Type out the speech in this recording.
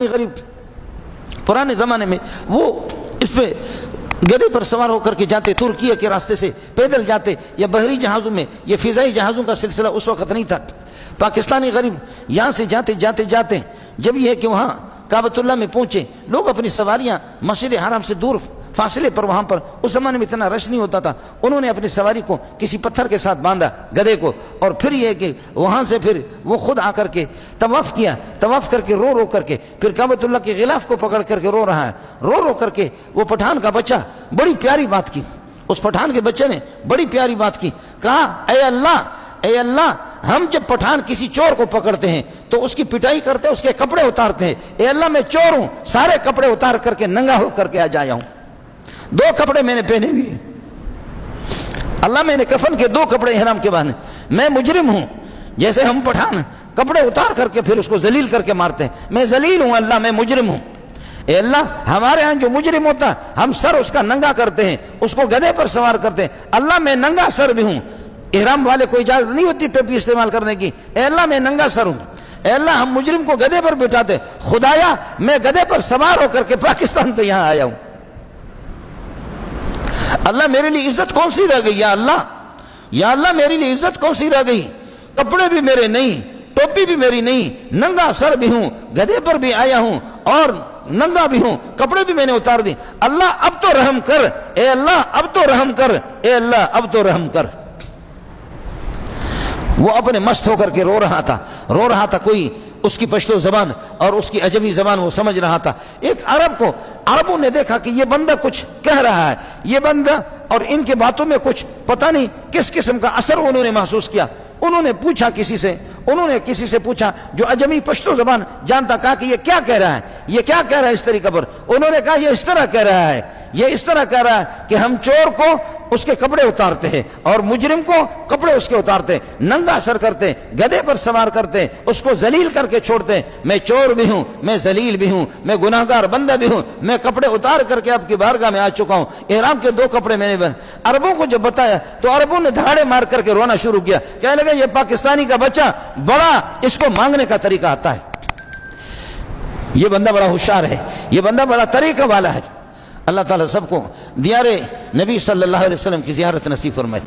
غریب پرانے زمانے میں وہ اس پہ گدے پر سوار ہو کر کے جاتے، ترکیہ کے راستے سے پیدل جاتے، یا بحری جہازوں میں، یہ فضائی جہازوں کا سلسلہ اس وقت نہیں تھا۔ پاکستانی غریب یہاں سے جاتے جب یہ کہ وہاں کعبۃ اللہ میں پہنچے، لوگ اپنی سواریاں مسجد حرام سے دور فاصلے پر، وہاں پر اس زمانے میں اتنا رش نہیں ہوتا تھا، انہوں نے اپنی سواری کو کسی پتھر کے ساتھ باندھا، گدھے کو، اور پھر یہ کہ وہاں سے پھر وہ خود آ کر کے طواف کیا، طواف کر کے رو کر کے پھر کعبۃ اللہ کے غلاف کو پکڑ کر کے رو رہا ہے، رو کر کے وہ پٹھان کا بچہ بڑی پیاری بات کی، اس پٹھان کے بچے نے بڑی پیاری بات کی، کہا اے اللہ ہم جب پٹھان کسی چور کو پکڑتے ہیں تو اس کی پٹائی کرتے ہیں، اس کے کپڑے اتارتے ہیں، اے اللہ میں چور ہوں، سارے کپڑے اتار کر کے ننگا ہو کر کے آ جایا ہوں، 2 کپڑے میں نے پہنے ہوئے، اللہ میں نے کفن کے 2 کپڑے احرام کے باندھے، میں مجرم ہوں، جیسے ہم پٹھان کپڑے اتار کر کے پھر اس کو ذلیل کر کے مارتے ہیں، میں ذلیل ہوں اللہ، میں مجرم ہوں، اے اللہ ہمارے ہاں جو مجرم ہوتا ہم سر اس کا ننگا کرتے ہیں، اس کو گدھے پر سوار کرتے ہیں، اللہ میں ننگا سر بھی ہوں، احرام والے کو اجازت نہیں ہوتی ٹوپی استعمال کرنے کی، اے اللہ میں ننگا سر ہوں، اے اللہ ہم مجرم کو گدھے پر بٹھاتے، خدایا میں گدھے پر سوار ہو کر کے پاکستان سے یہاں آیا ہوں، اللہ میرے لیے عزت کون سی رہ گئی، یا اللہ میرے لیے عزت کون سی رہ گئی، کپڑے بھی میرے نہیں، ٹوپی بھی میری نہیں، ننگا سر بھی ہوں، گدھے پر بھی آیا ہوں اور ننگا بھی ہوں، کپڑے بھی میں نے اتار دی، اللہ اب تو رحم کر، اے اللہ اب تو رحم کر، اے اللہ اب تو رحم کر۔ وہ اپنے مست ہو کر کے رو رہا تھا، کوئی اس کی پشتو زبان اور اس کی عجمی زبان وہ سمجھ رہا تھا، ایک عربوں نے دیکھا کہ یہ بندہ کچھ کہہ رہا ہے، یہ بندہ، اور ان کے باتوں میں کچھ پتہ نہیں کس قسم کا اثر انہوں نے محسوس کیا، انہوں نے کسی سے پوچھا جو عجمی پشتو زبان جانتا، کہا کہ یہ کیا کہہ رہا ہے اس طریقے پر، انہوں نے کہا یہ اس طرح کہہ رہا ہے کہ ہم چور کو اس کے کپڑے اتارتے ہیں اور مجرم کو کپڑے اس کے اتارتے ہیں، ننگا سر کرتے ہیں، گدھے پر سوار کرتے ہیں، اس کو ذلیل کر کے چھوڑتے ہیں، میں چور بھی ہوں، میں ذلیل بھی ہوں، میں گناہگار بندہ بھی ہوں، میں کپڑے اتار کر کے آپ کی بارگاہ میں آ چکا ہوں، احرام کے 2 کپڑے میں نے بن۔ عربوں کو جب بتایا تو عربوں نے دھاڑے مار کر کے رونا شروع کیا، کہنے لگے یہ پاکستانی کا بچہ بڑا، اس کو مانگنے کا طریقہ آتا ہے، یہ بندہ بڑا ہوشیار ہے، یہ بندہ بڑا طریقہ والا ہے۔ اللہ تعالیٰ سب کو دیار نبی صلی اللہ علیہ وسلم کی زیارت نصیب فرمائے۔